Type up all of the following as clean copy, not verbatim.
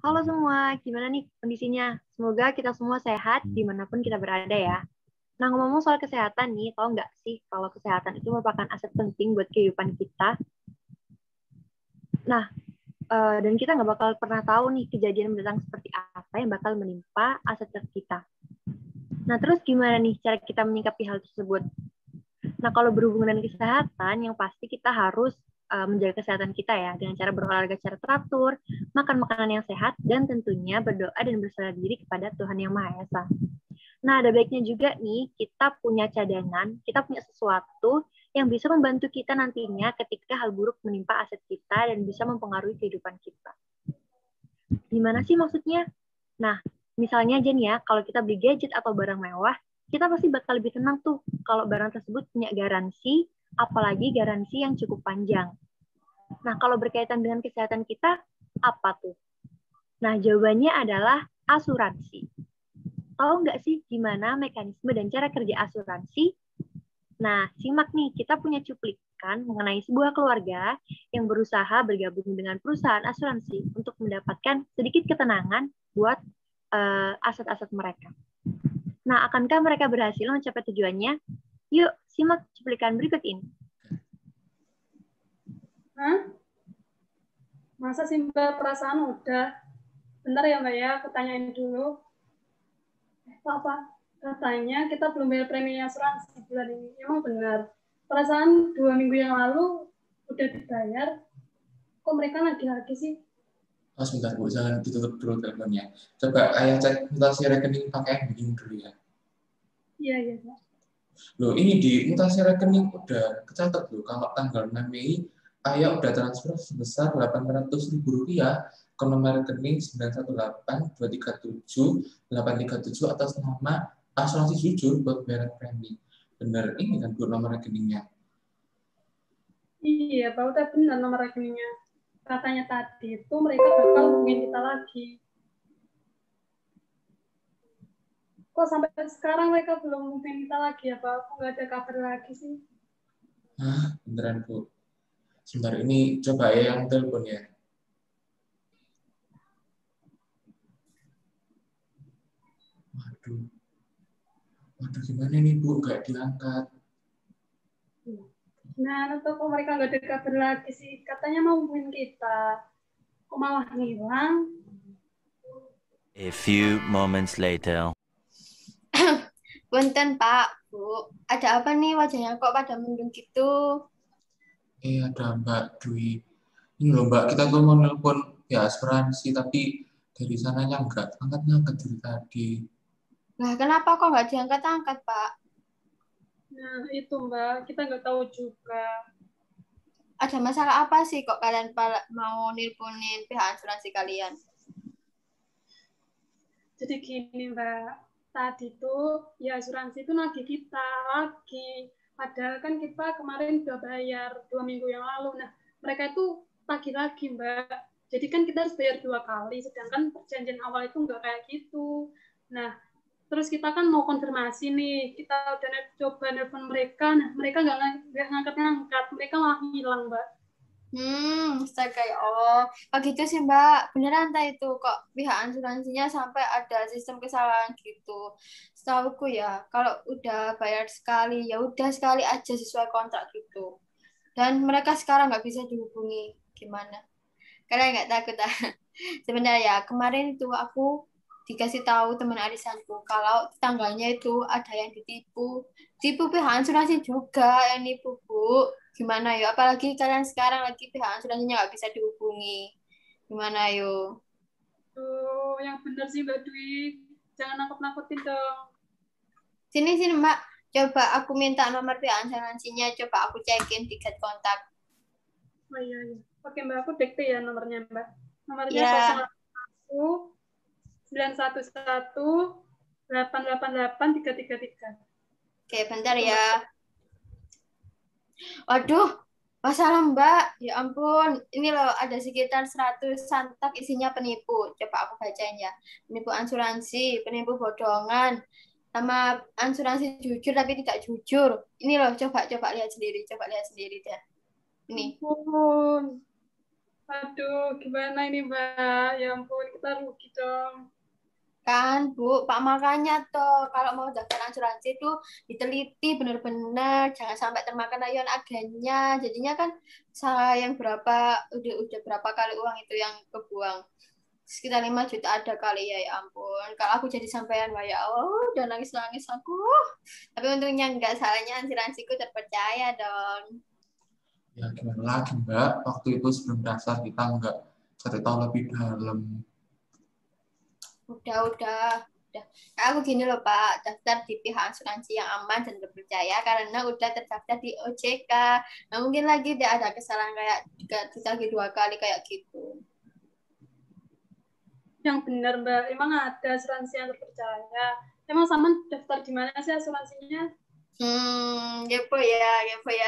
Halo semua, gimana nih kondisinya? Semoga kita semua sehat dimanapun kita berada ya. Nah, ngomong-ngomong soal kesehatan nih, tau nggak sih kalau kesehatan itu merupakan aset penting buat kehidupan kita? Nah, dan kita nggak bakal pernah tahu nih kejadian mendatang seperti apa yang bakal menimpa aset kita. Nah, terus gimana nih cara kita menyikapi hal tersebut? Nah, kalau berhubungan dengan kesehatan, yang pasti kita harus menjaga kesehatan kita ya, dengan cara berolahraga secara teratur, makan makanan yang sehat, dan tentunya berdoa dan berserah diri kepada Tuhan Yang Maha Esa. Nah, ada baiknya juga nih, kita punya cadangan, kita punya sesuatu yang bisa membantu kita nantinya ketika hal buruk menimpa aset kita dan bisa mempengaruhi kehidupan kita. Gimana sih maksudnya? Nah, misalnya aja nih ya, kalau kita beli gadget atau barang mewah, kita pasti bakal lebih tenang tuh kalau barang tersebut punya garansi, apalagi garansi yang cukup panjang. Nah, kalau berkaitan dengan kesehatan kita, apa tuh? Nah, jawabannya adalah asuransi. Tahu nggak sih gimana mekanisme dan cara kerja asuransi? Nah, simak nih, kita punya cuplikan mengenai sebuah keluarga yang berusaha bergabung dengan perusahaan asuransi untuk mendapatkan sedikit ketenangan buat aset-aset mereka. Nah, akankah mereka berhasil mencapai tujuannya? Yuk, simak cuplikan berikut ini. Hah? Masa sih Mbak, perasaan udah? Bentar ya Mbak ya, aku tanyain dulu. Apa? Katanya kita belum bayar premi asuransi bulan ini. Emang benar? Perasaan 2 minggu yang lalu udah dibayar. Kok mereka lagi-lagi sih? Oh, sebentar Bu, jangan ditutup dulu teleponnya. Coba ayah cek mutasi rekening pakai yang begini dulu ya. Iya, Mbak. Loh, ini di mutasi rekening udah kecatat loh, kalau tanggal 6 Mei, ayah udah transfer sebesar Rp800.000 ke nomor rekening 918-237-837 atas nama asuransi jujur buat bayar premi. Bener, ini kan Bu nomor rekeningnya. Iya, Pak, udah benar nomor rekeningnya. Katanya tadi itu mereka bakal hubungin kita lagi. Kok sampai sekarang mereka belum hubungin kita lagi ya, Pak? Kok nggak ada kabar lagi sih? Hah, beneran Bu. Sebentar, ini coba ya yang telepon ya. Waduh, gimana nih Bu, nggak diangkat. Nah, atau kok mereka nggak ada kabar lagi sih? Katanya mau hubungin kita. Kok malah ngilang? A few moments later. Punten Pak, Bu. Ada apa nih wajahnya kok pada mendung gitu? Ada Mbak Dwi. Ini loh Mbak, kita tuh mau nelpon ya asuransi, tapi dari sananya nggak angkat-angkat dari tadi. Nah, kenapa kok nggak diangkat-angkat, Pak? Nah, itu Mbak, kita nggak tahu juga. Ada masalah apa sih kok kalian mau nelponin pihak asuransi kalian? Jadi gini Mbak, tadi tuh ya asuransi itu nagih kita lagi. Padahal kan kita kemarin udah bayar 2 minggu yang lalu. Nah, mereka itu tagih lagi Mbak. Jadi kan kita harus bayar 2 kali, sedangkan perjanjian awal itu nggak kayak gitu. Nah, terus kita kan mau konfirmasi nih, kita udah coba nelfon mereka, nah mereka nggak ngangkat-ngangkat, mereka malah hilang Mbak. Astaga ya Allah. Oh gitu sih Mbak, beneran tak itu kok pihak asuransinya sampai ada sistem kesalahan gitu. Setahuku ya, kalau udah bayar sekali, ya udah sekali aja sesuai kontrak gitu. Dan mereka sekarang nggak bisa dihubungi. Gimana? Kalian nggak takut ah? Sebenarnya ya, kemarin itu aku dikasih tahu teman arisanku kalau tetangganya itu ada yang ditipu. Tipu pihak asuransi juga yang nipu, Bu. Gimana yo? Apalagi kalian sekarang lagi pihak asuransinya nggak bisa dihubungi. Gimana yo? Tuh, yang bener sih Mbak Dwi. Jangan nakut-nakutin dong. Sini Mbak. Coba aku minta nomor pihak asuransinya. Coba aku cekin tiket kontak. Oh iya. Oke Mbak, aku dikte ya nomornya Mbak. Nomornya Ya. 081-911-888-333. Oke, bentar ya. Waduh, masalah Mbak. Ya ampun, ini loh ada sekitar 100 santak isinya penipu. Coba aku bacain ya. Penipu asuransi, penipu bodongan, sama asuransi jujur tapi tidak jujur. Ini loh, coba lihat sendiri, deh. Ini. Ampun. Aduh, gimana ini Mbak? Ya ampun, kita rugi dong. Kan, Bu, Pak, makanya tuh kalau mau daftar asuransi itu diteliti benar-benar, jangan sampai termakan rayuan agennya. Jadinya kan sayang udah berapa kali uang itu yang kebuang. Sekitar 5 juta ada kali ya, ya ampun. Kalau aku jadi sampean, wah ya Allah, udah nangis-nangis aku. Tapi untungnya enggak, salahnya asuransiku terpercaya dong. Ya gimana lagi Mbak, waktu itu sebelum daftar kita nggak cari tahu lebih dalam. Udah. Kayak aku gini loh Pak, daftar di pihak asuransi yang aman dan terpercaya karena udah terdaftar di OJK. Nah mungkin lagi tidak ada kesalahan kayak ditagih 2 kali kayak gitu. Yang benar Mbak, emang ada asuransi yang terpercaya. Emang sama daftar di mana sih asuransinya? Kepo ya.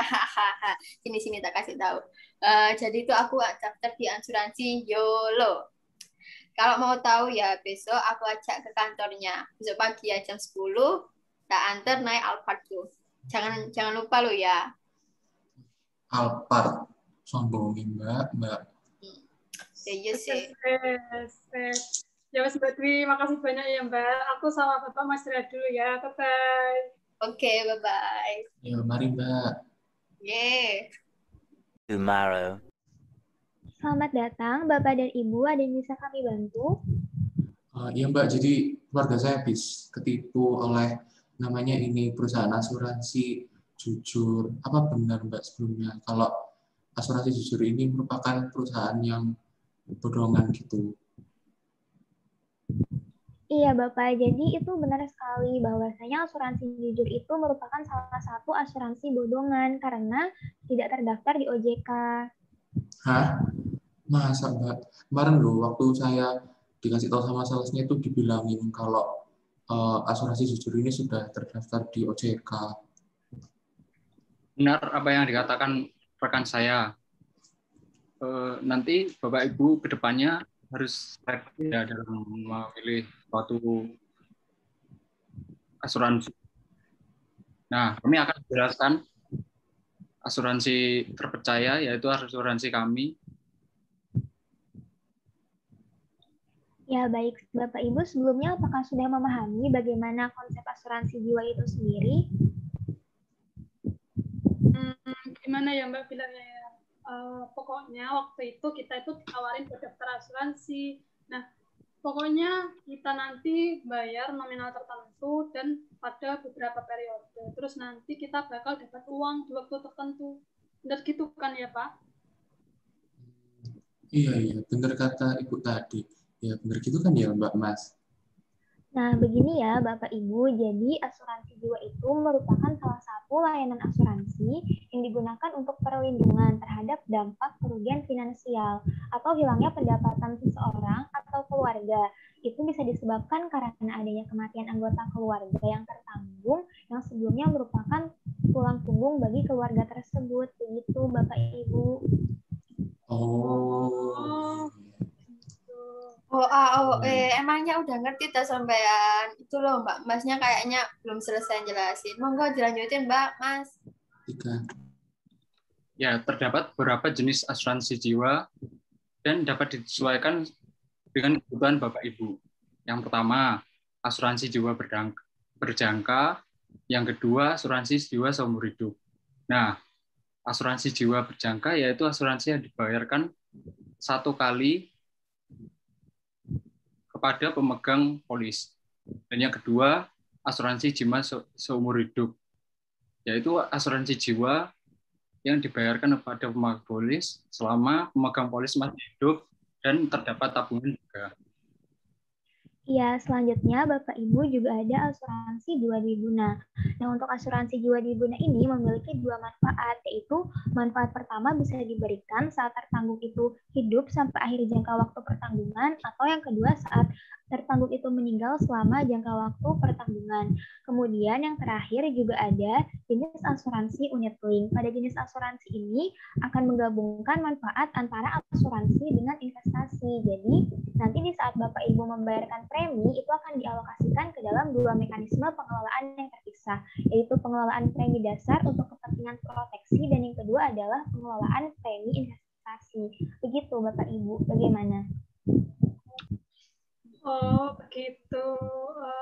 Hahaha. Sini tak kasih tahu. Jadi itu aku daftar di asuransi YOLO. Kalau mau tahu ya besok aku ajak ke kantornya. Besok pagi ya jam 10, tak antar naik Alphard tuh. Jangan lupa lo ya. Alphard, sombongin Mbak. Ya iya sih. Ya Mas Mbak Dwi, makasih banyak ya Mbak. Aku sama Bapak Mas Ria dulu ya. Bye-bye. Oke, bye-bye. Ya mari Mbak. Yeah. Tomorrow. Selamat datang, Bapak dan Ibu. Ada yang bisa kami bantu? Iya Mbak, jadi keluarga saya habis ketipu oleh namanya ini perusahaan asuransi jujur. Apa benar Mbak sebelumnya kalau asuransi jujur ini merupakan perusahaan yang bodongan gitu? Iya, Bapak. Jadi itu benar sekali bahwasanya asuransi jujur itu merupakan salah satu asuransi bodongan karena tidak terdaftar di OJK. Hah? Masa Mbak? Kemarin loh, waktu saya dikasih tahu sama salesnya itu dibilangin kalau asuransi jujur ini sudah terdaftar di OJK. Benar apa yang dikatakan rekan saya. Nanti Bapak Ibu ke depannya harus selektif ya dalam memilih suatu asuransi. Nah, kami akan menjelaskan asuransi terpercaya, yaitu asuransi kami. Ya, baik Bapak Ibu, sebelumnya apakah sudah memahami bagaimana konsep asuransi jiwa itu sendiri? Gimana ya Mbak bilangnya ya? Pokoknya waktu itu kita itu ditawarin buat daftar asuransi. Nah, pokoknya kita nanti bayar nominal tertentu dan pada beberapa periode. Terus nanti kita bakal dapat uang di waktu tertentu. Benar gitu kan ya Pak? Iya, benar kata Ibu tadi. Ya, benar gitu kan ya Mbak Mas? Nah, begini ya Bapak Ibu, jadi asuransi jiwa itu merupakan salah satu layanan asuransi yang digunakan untuk perlindungan terhadap dampak kerugian finansial atau hilangnya pendapatan seseorang atau keluarga. Itu bisa disebabkan karena adanya kematian anggota keluarga yang tertanggung, yang sebelumnya merupakan tulang punggung bagi keluarga tersebut. Begitu Bapak Ibu. Emangnya udah ngerti tak sampean? Itu loh Mbak Masnya kayaknya belum selesai jelasin. Monggo dilanjutin Mbak Mas. 3. Ya, terdapat beberapa jenis asuransi jiwa dan dapat disesuaikan dengan kebutuhan Bapak Ibu. Yang pertama, asuransi jiwa berjangka. Yang kedua, asuransi jiwa seumur hidup. Nah, asuransi jiwa berjangka yaitu asuransi yang dibayarkan 1 kali kepada pemegang polis. Dan yang kedua, asuransi jiwa seumur hidup, yaitu asuransi jiwa yang dibayarkan kepada pemegang polis selama pemegang polis masih hidup dan terdapat tabungan juga. Ya, selanjutnya Bapak Ibu juga ada asuransi jiwa dwiguna. Nah, untuk asuransi jiwa dwiguna ini memiliki 2 manfaat, yaitu manfaat pertama bisa diberikan saat tertanggung itu hidup sampai akhir jangka waktu pertanggungan, atau yang kedua saat tertanggung itu meninggal selama jangka waktu pertanggungan. Kemudian yang terakhir juga ada jenis asuransi unit link. Pada jenis asuransi ini akan menggabungkan manfaat antara asuransi dengan investasi. Jadi nanti di saat Bapak Ibu membayarkan premi itu akan dialokasikan ke dalam 2 mekanisme pengelolaan yang terpisah, yaitu pengelolaan premi dasar untuk kepentingan proteksi dan yang kedua adalah pengelolaan premi investasi. investasi. Begitu Bapak Ibu, bagaimana? Oh, begitu.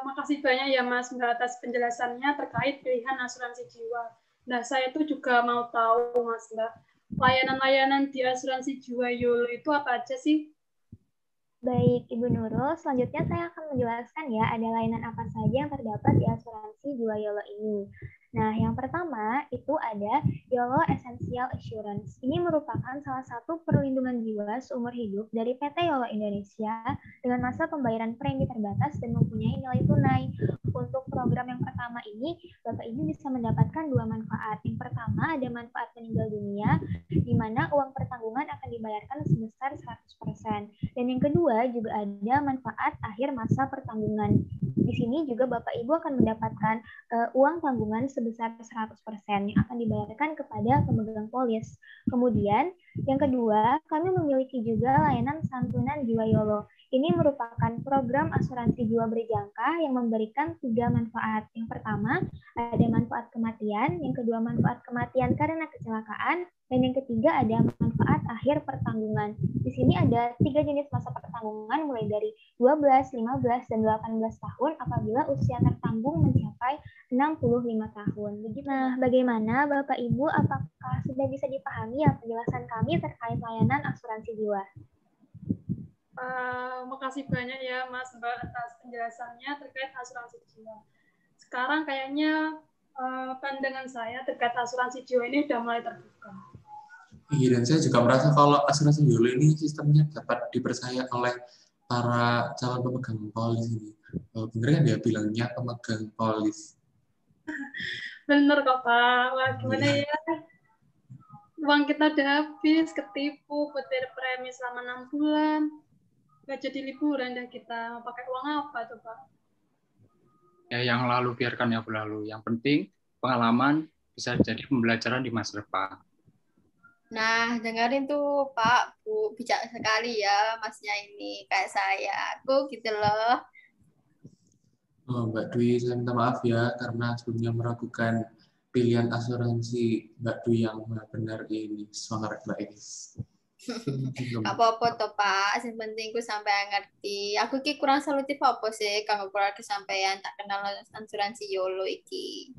Makasih banyak ya Mas Mbak atas penjelasannya terkait pilihan asuransi jiwa. Nah, saya tuh juga mau tahu Mas Mbak, layanan-layanan di asuransi jiwa YOLO itu apa aja sih? Baik, Ibu Nurul, selanjutnya saya akan menjelaskan ya ada layanan apa saja yang terdapat di asuransi jiwa YOLO ini. Nah, yang pertama itu ada YOLO Essential Assurance. Ini merupakan salah satu perlindungan jiwa seumur hidup dari PT YOLO Indonesia dengan masa pembayaran premi terbatas dan mempunyai nilai tunai. Untuk program yang pertama ini, Bapak Ibu bisa mendapatkan dua manfaat. Yang pertama ada manfaat meninggal dunia, di mana uang pertanggungan akan dibayarkan sebesar 100%. Dan yang kedua juga ada manfaat akhir masa pertanggungan. Di sini juga Bapak Ibu akan mendapatkan uang tanggungan sebesar 100% yang akan dibayarkan kepada pemegang polis. Kemudian yang kedua, kami memiliki juga layanan santunan jiwa YOLO. Ini merupakan program asuransi jiwa berjangka yang memberikan 3 manfaat. Yang pertama, ada manfaat kematian, yang kedua manfaat kematian karena kecelakaan, dan yang ketiga ada manfaat akhir pertanggungan. Di sini ada 3 jenis masa pertanggungan mulai dari 12, 15, dan 18 tahun apabila usia tertanggung mencapai 65 tahun. Nah, bagaimana Bapak Ibu, apakah sudah bisa dipahami ya penjelasan kami terkait layanan asuransi jiwa? Makasih banyak ya Mas Mbak atas penjelasannya terkait asuransi jiwa. Sekarang kayaknya pandangan saya terkait asuransi jiwa ini sudah mulai terbuka. Iya, dan saya juga merasa kalau asuransi YOLO ini sistemnya dapat dipercaya oleh para calon pemegang polis ini. Bener kan dia bilangnya pemegang polis? Bener kok Pak. Wah, gimana ya? Uang kita udah habis, ketipu, petir premi selama 6 bulan. Gak jadi liburan dah kita. Mau pakai uang apa tuh Pak? Ya, yang lalu biarkan yang berlalu. Yang penting pengalaman bisa jadi pembelajaran di masa depan. Nah, dengerin tuh Pak, Bu, bijak sekali ya Masnya ini kayak saya. Aku gitu loh. Mbak Dwi, saya minta maaf ya karena sebelumnya meragukan pilihan asuransi Mbak Dwi yang benar ini. Semangat Mbak Inis. Apa-apa toh Pak, yang penting ku sampai ngerti. Aku ki kurang solutif apa sih kalau keluarga sampean tak kenal asuransi YOLO iki.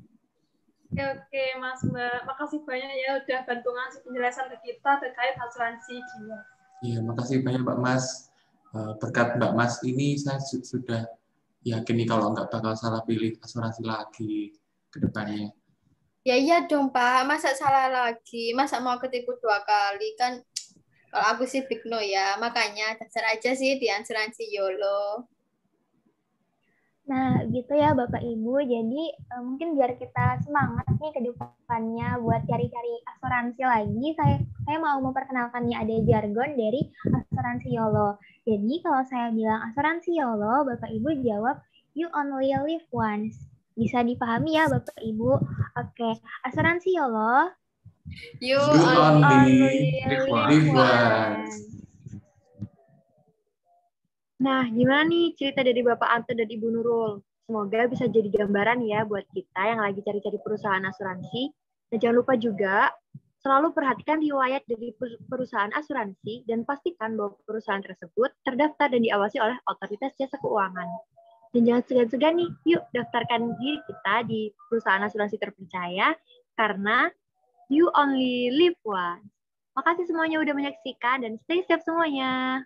Oke, Mas Mbak. Makasih banyak ya udah bantu ngasih penjelasan ke kita terkait asuransi jiwa. Iya, makasih banyak Mbak Mas. Berkat Mbak Mas ini saya sudah yakin nih kalau nggak bakal salah pilih asuransi lagi ke depannya. Ya iya dong Pak, masa salah lagi? Masa mau ketipu 2 kali kan? Kalau aku sih big no ya, makanya dasar aja sih di asuransi YOLO. Nah, gitu ya Bapak Ibu. Jadi mungkin biar kita semangat nih ke depannya buat cari-cari asuransi lagi. Saya mau memperkenalkan nih ada jargon dari asuransi YOLO. Jadi kalau saya bilang asuransi YOLO, Bapak Ibu jawab you only live once. Bisa dipahami ya Bapak Ibu? Oke, asuransi YOLO. You only live once. Nah, gimana nih cerita dari Bapak Anto dan Ibu Nurul? Semoga bisa jadi gambaran ya buat kita yang lagi cari-cari perusahaan asuransi. Dan jangan lupa juga selalu perhatikan riwayat dari perusahaan asuransi dan pastikan bahwa perusahaan tersebut terdaftar dan diawasi oleh otoritas jasa keuangan. Dan jangan segan-segan nih, yuk daftarkan diri kita di perusahaan asuransi terpercaya karena you only live once. Makasih semuanya udah menyaksikan dan stay safe semuanya.